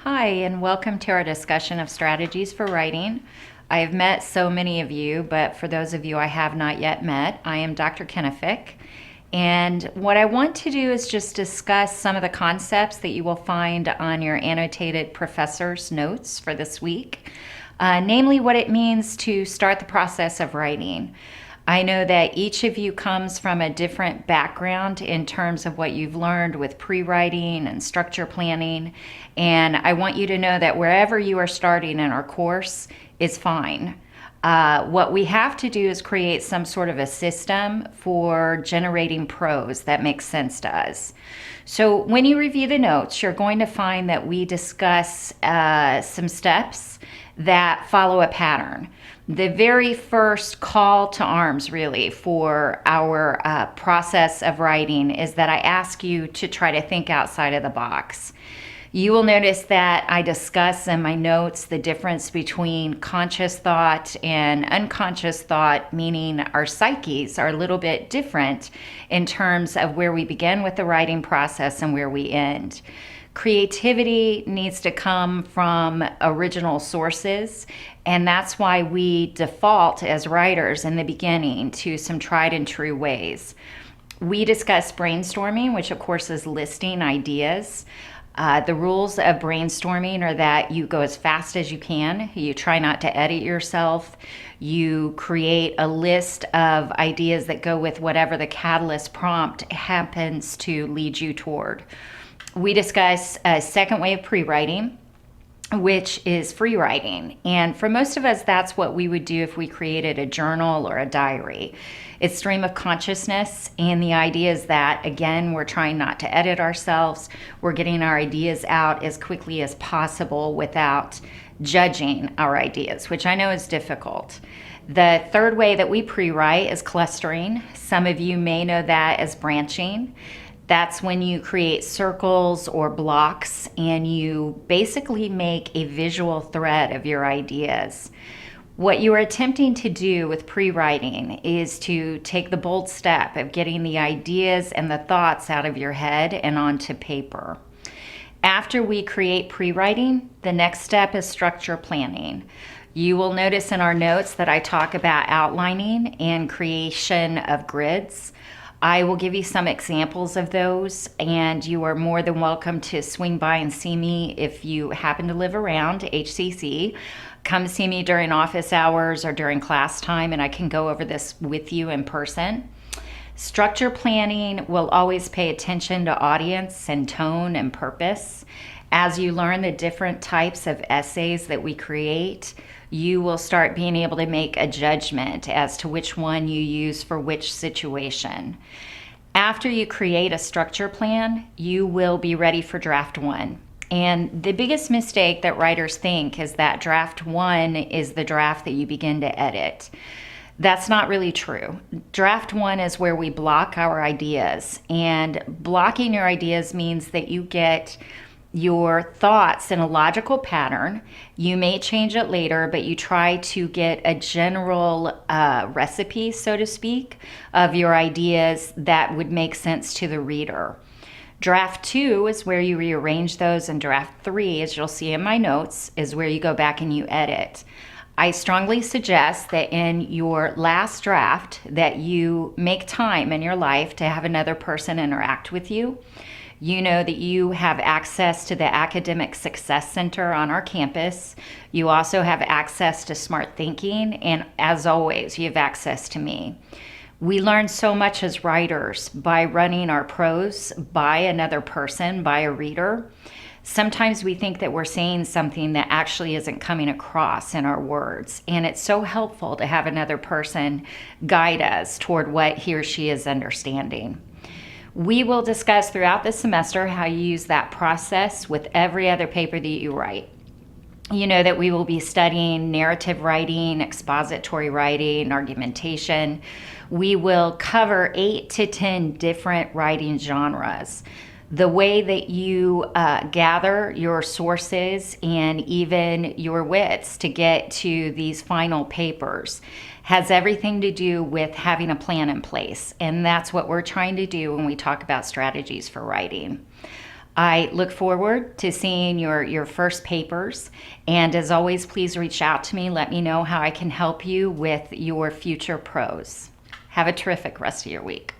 Hi, and welcome to our discussion of strategies for writing. I have met so many of you, but for those of you I have not yet met, I am Dr. Kenefick. And what I want to do is just discuss some of the concepts that you will find on your annotated professor's notes for this week, namely what it means to start the process of writing. I know that each of you comes from a different background in terms of what you've learned with pre-writing and structure planning, and I want you to know that wherever you are starting in our course is fine. What we have to do is create some sort of a system for generating prose that makes sense to us. So when you review the notes, you're going to find that we discuss some steps that follow a pattern. The very first call to arms, really, for our process of writing is that I ask you to try to think outside of the box. You will notice that I discuss in my notes the difference between conscious thought and unconscious thought, meaning our psyches are a little bit different in terms of where we begin with the writing process and where we end. Creativity needs to come from original sources, and that's why we default as writers in the beginning to some tried and true ways. We discuss brainstorming, which of course is listing ideas. The rules of brainstorming are that you go as fast as you can. You try not to edit yourself. You create a list of ideas that go with whatever the catalyst prompt happens to lead you toward. We discuss a second way of pre-writing, which is free writing. And for most of us, that's what we would do if we created a journal or a diary. It's stream of consciousness, and the idea is that, again, we're trying not to edit ourselves. We're getting our ideas out as quickly as possible without judging our ideas, which I know is difficult. The third way that we pre-write is clustering. Some of you may know that as branching. That's when you create circles or blocks and you basically make a visual thread of your ideas. What you are attempting to do with pre-writing is to take the bold step of getting the ideas and the thoughts out of your head and onto paper. After we create pre-writing, the next step is structure planning. You will notice in our notes that I talk about outlining and creation of grids. I will give you some examples of those, and you are more than welcome to swing by and see me if you happen to live around HCC. Come see me during office hours or during class time, and I can go over this with you in person. Structure planning will always pay attention to audience and tone and purpose. As you learn the different types of essays that we create, you will start being able to make a judgment as to which one you use for which situation. After you create a structure plan, you will be ready for draft one. And the biggest mistake that writers think is that draft one is the draft that you begin to edit. That's not really true. Draft one is where we block our ideas, and blocking your ideas means that you get your thoughts in a logical pattern. You may change it later, but you try to get a general recipe, so to speak, of your ideas that would make sense to the reader. Draft two is where you rearrange those, and draft three, as you'll see in my notes, is where you go back and you edit. I strongly suggest that in your last draft that you make time in your life to have another person interact with you. You know that you have access to the Academic Success Center on our campus. You also have access to Smart Thinking, and as always, you have access to me. We learn so much as writers by running our prose by another person, by a reader. Sometimes we think that we're saying something that actually isn't coming across in our words, and it's so helpful to have another person guide us toward what he or she is understanding. We will discuss throughout the semester how you use that process with every other paper that you write. You know that we will be studying narrative writing, expository writing, argumentation. We will cover 8 to 10 different writing genres. The way that you gather your sources and even your wits to get to these final papers has everything to do with having a plan in place. And that's what we're trying to do when we talk about strategies for writing. I look forward to seeing your first papers. And as always, please reach out to me. Let me know how I can help you with your future prose. Have a terrific rest of your week.